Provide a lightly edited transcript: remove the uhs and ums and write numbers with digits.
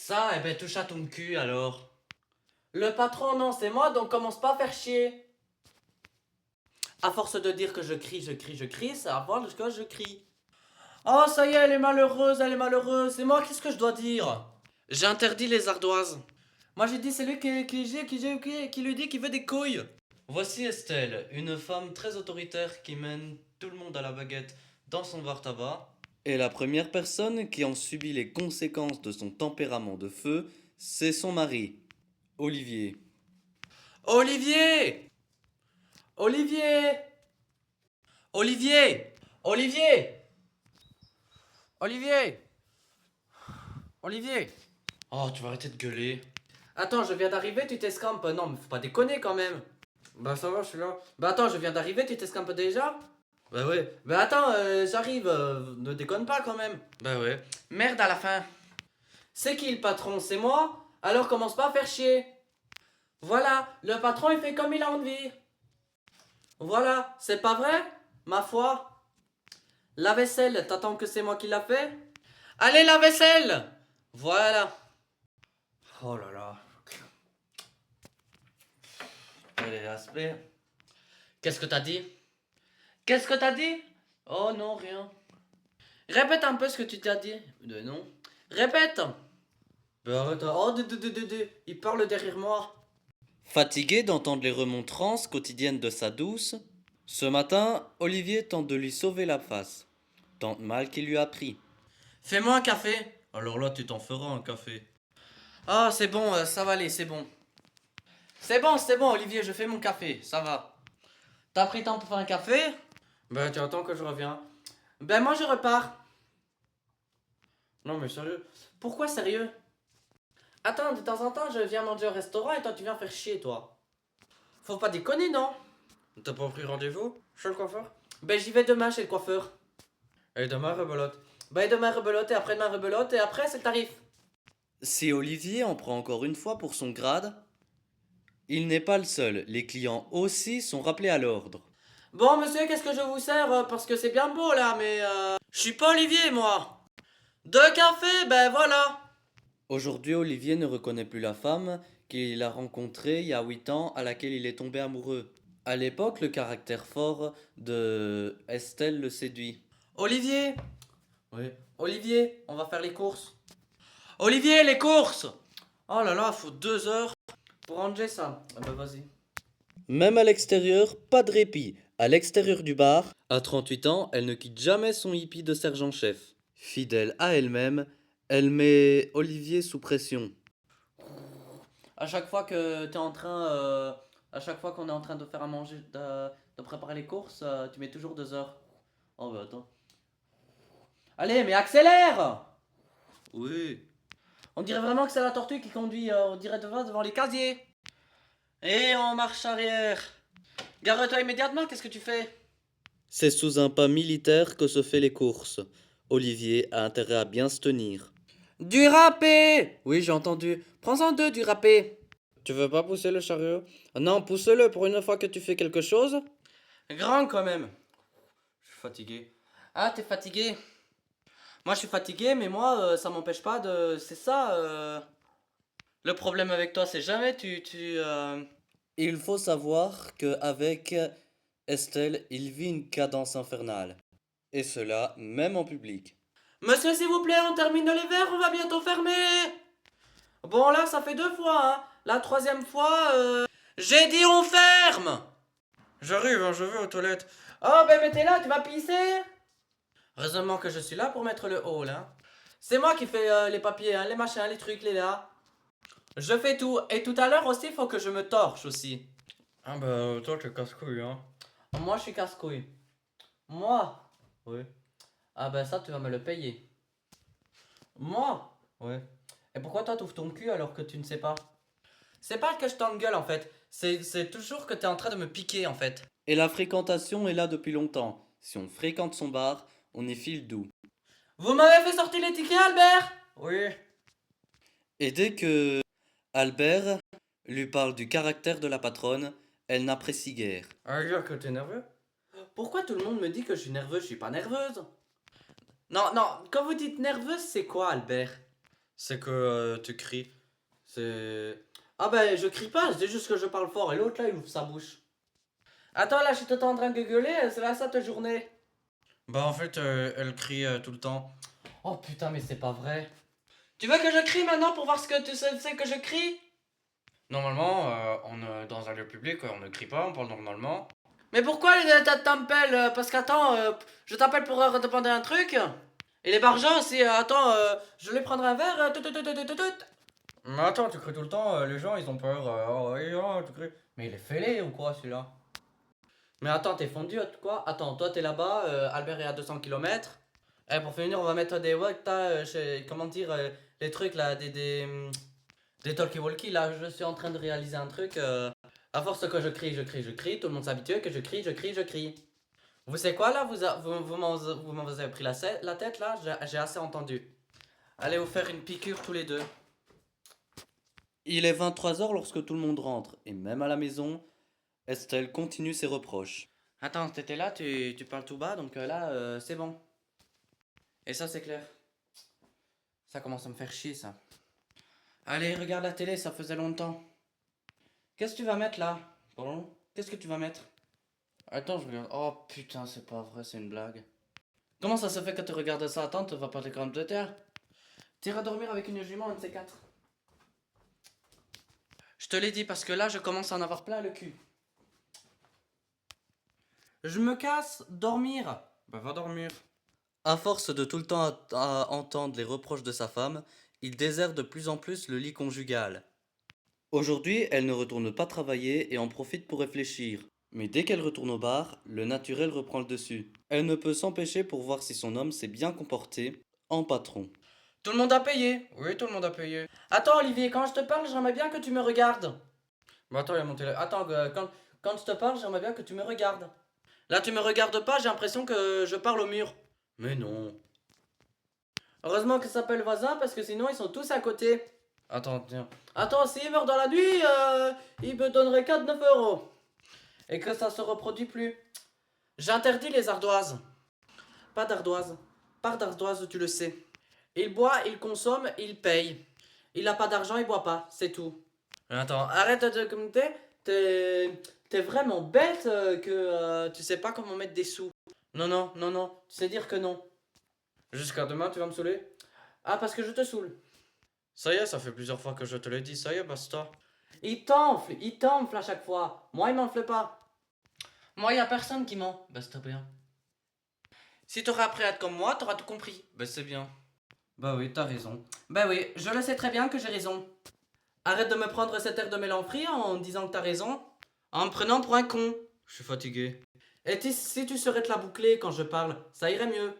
Ça, eh ben touche à ton cul alors. Le patron, non, c'est moi, donc commence pas à faire chier. À force de dire que je crie, ça va voir que je crie. Oh, ça y est, elle est malheureuse, elle est malheureuse. C'est moi, qu'est-ce que je dois dire? J'ai interdit les ardoises. Moi, j'ai dit, c'est lui qui lui dit qu'il veut des couilles. Voici Estelle, une femme très autoritaire qui mène tout le monde à la baguette dans son bar tabac. Et la première personne qui en subit les conséquences de son tempérament de feu, c'est son mari, Olivier. Olivier! Olivier! Olivier! Olivier! Olivier! Olivier! Oh, tu vas arrêter de gueuler. Attends, je viens d'arriver, tu t'escampes. Non, mais faut pas déconner quand même. Bah, ça va, je suis là. Bah, attends, je viens d'arriver, tu t'escampes déjà? Bah ouais, Bah, attends, j'arrive, ne déconne pas quand même. bah ouais. Merde à la fin. C'est qui le patron? C'est moi? Alors commence pas à faire chier. Voilà, le patron il fait comme il a envie. Voilà, c'est pas vrai? Ma foi. La vaisselle, t'attends que c'est moi qui l'a fait? Allez, la vaisselle! Voilà. Oh là là. Allez, l'aspect. Qu'est-ce que t'as dit? Qu'est-ce que t'as dit? Oh non, rien. Répète un peu ce que tu t'as dit. Non. Répète. Bah arrête. Oh, il parle derrière moi. Fatigué d'entendre les remontrances quotidiennes de sa douce, ce matin, Olivier tente de lui sauver la face. Tant mal qu'il lui a pris. Fais-moi un café. Alors là, tu t'en feras un café. Ah, c'est bon, ça va aller, c'est bon. C'est bon, Olivier, je fais mon café, ça va. T'as pris temps pour faire un café? Ben, tu attends que je reviens. Ben, moi, je repars. Non, mais sérieux. Pourquoi sérieux? Attends, de temps en temps, je viens manger au restaurant et toi, tu viens faire chier, toi. Faut pas déconner, non? T'as pas pris rendez-vous chez le coiffeur? Ben, j'y vais demain chez le coiffeur. Et demain, rebelote. Ben, demain, rebelote, et après-demain, rebelote, et après, c'est le tarif. Si Olivier en prend encore une fois pour son grade, il n'est pas le seul. Les clients aussi sont rappelés à l'ordre. Bon, monsieur, qu'est-ce que je vous sers? Parce que c'est bien beau, là, mais je suis pas Olivier, moi. Deux cafés, ben voilà. Aujourd'hui, Olivier ne reconnaît plus la femme qu'il a rencontrée il y a 8 ans à laquelle il est tombé amoureux. À l'époque, le caractère fort de Estelle le séduit. Olivier, Oui. Olivier, on va faire les courses. Olivier, les courses! Oh là là, faut 2 heures pour ranger ça. Ah bah vas-y. Même à l'extérieur, pas de répit. À l'extérieur du bar, à 38 ans, elle ne quitte jamais son hippie de sergent-chef. Fidèle à elle-même, elle met Olivier sous pression. À chaque fois que t'es en train, à chaque fois qu'on est en train de faire à manger, de préparer les courses, tu mets toujours 2 heures. Oh bah attends. Allez, mais accélère! Oui. On dirait vraiment que c'est la tortue qui conduit, on dirait devant les casiers. Et en marche arrière. Gare-toi immédiatement, qu'est-ce que tu fais? C'est sous un pas militaire que se fait les courses. Olivier a intérêt à bien se tenir. Du râpé! Oui, j'ai entendu. Prends-en deux du râpé. Tu veux pas pousser le chariot? Non, pousse-le pour une fois que tu fais quelque chose. Grand quand même. Je suis fatigué. Ah, t'es fatigué? Moi, je suis fatigué, mais moi, ça m'empêche pas de. C'est ça. Le problème avec toi, c'est jamais Il faut savoir qu'avec Estelle, il vit une cadence infernale. Et cela, même en public. Monsieur, s'il vous plaît, on termine les verres, on va bientôt fermer. Bon, là, ça fait 2 fois, hein. La troisième fois, j'ai dit on ferme. J'arrive, hein, je vais aux toilettes. Oh, ben mettez là, tu vas pisser. Heureusement que je suis là pour mettre le hall, hein. C'est moi qui fais les papiers, hein, les machins, les trucs, les là. Je fais tout. Et tout à l'heure aussi, il faut que je me torche aussi. Ah bah, toi, tu casse-couille, hein. Moi, je suis casse-couille. Moi? Oui. Ah ben ça, tu vas me le payer. Moi? Ouais. Et pourquoi toi, t'ouvres ton cul alors que tu ne sais pas? C'est pas que je t'engueule, en fait. C'est toujours que t'es en train de me piquer, en fait. Et la fréquentation est là depuis longtemps. Si on fréquente son bar, on y file doux. Vous m'avez fait sortir les tickets, Albert? Oui. Et dès que Albert lui parle du caractère de la patronne, elle n'apprécie guère. Ah, dire que t'es nerveux? Pourquoi tout le monde me dit que je suis nerveuse? Je suis pas nerveuse. Non, non, quand vous dites nerveuse, c'est quoi, Albert? C'est que tu cries. C'est... Ah ben, je crie pas, je dis juste que je parle fort. Et l'autre, là, il ouvre sa bouche. Attends, là, je suis tout le temps en train de gueuler, c'est là ça ta journée. Bah, en fait, elle crie tout le temps. Oh putain, mais c'est pas vrai. Tu veux que je crie maintenant pour voir ce que tu sais que je crie? Normalement, on, dans un lieu public, on ne crie pas, on parle normalement. Mais pourquoi t'appelles? Parce qu'attends, je t'appelle pour te demander un truc. Et les barjots aussi, attends, je vais prendre un verre. Mais attends, tu cries tout le temps, les gens ils ont peur. Oh, tu cries. Mais il est fêlé ou quoi celui-là? Mais attends, t'es fondu quoi? Attends, toi t'es là-bas, Albert est à 200 km. Eh, pour finir, on va mettre des ouais, comment dire, les trucs là, des talkie-walkie là. Je suis en train de réaliser un truc. À force que je crie, tout le monde s'habitue que je crie. Vous savez quoi là? Vous m'en avez pris la tête là? J'ai assez entendu. Allez vous faire une piqûre tous les deux. Il est 23h lorsque tout le monde rentre, et même à la maison, Estelle continue ses reproches. Attends, t'étais là, tu parles tout bas, donc là, c'est bon. Et ça, c'est clair. Ça commence à me faire chier, ça. Allez, regarde la télé, ça faisait longtemps. Qu'est-ce que tu vas mettre là? Pardon? Qu'est-ce que tu vas mettre? Attends, je regarde. Oh putain, c'est pas vrai, c'est une blague. Comment ça se fait que tu regardes ça? Attends, tu vas pas te de terre. T'iras dormir avec une jument, un de ces quatre. Je te l'ai dit parce que là, je commence à en avoir plein le cul. Je me casse, dormir. Bah, va dormir. À force de tout le temps à entendre les reproches de sa femme, il déserte de plus en plus le lit conjugal. Aujourd'hui, elle ne retourne pas travailler et en profite pour réfléchir. Mais dès qu'elle retourne au bar, le naturel reprend le dessus. Elle ne peut s'empêcher pour voir si son homme s'est bien comporté en patron. Tout le monde a payé. Oui, tout le monde a payé. Attends, Olivier, quand je te parle, j'aimerais bien que tu me regardes. Bah, attends, il y a mon téléphone. Attends, quand je te parle, j'aimerais bien que tu me regardes. Là, tu me regardes pas, j'ai l'impression que je parle au mur. Mais non. Heureusement que ça s'appelle voisin parce que sinon ils sont tous à côté. Attends, tiens. Attends, s'il meurt dans la nuit, il me donnerait 9 euros. Et que ça se reproduit plus. J'interdis les ardoises. Pas d'ardoises. Pas d'ardoises, tu le sais. Il boit, il consomme, il paye. Il a pas d'argent, il boit pas, c'est tout. Attends, arrête de commenter. T'es vraiment bête que tu sais pas comment mettre des sous. Non, non, non, non. Tu sais dire que non. Jusqu'à demain, tu vas me saouler? Ah, parce que je te saoule. Ça y est, ça fait plusieurs fois que je te l'ai dit, ça y est, basta. Il t'enfle à chaque fois. Moi, il m'enfle pas. Moi, y a personne qui ment. Bah, c'est bien. Si t'aurais appris à être comme moi, t'auras tout compris. Bah c'est bien. Bah oui, t'as raison. Bah oui, je le sais très bien que j'ai raison. Arrête de me prendre cet air de mélancolie en disant que t'as raison. En me prenant pour un con. Je suis fatigué. Et si tu serais te la boucler quand je parle, ça irait mieux.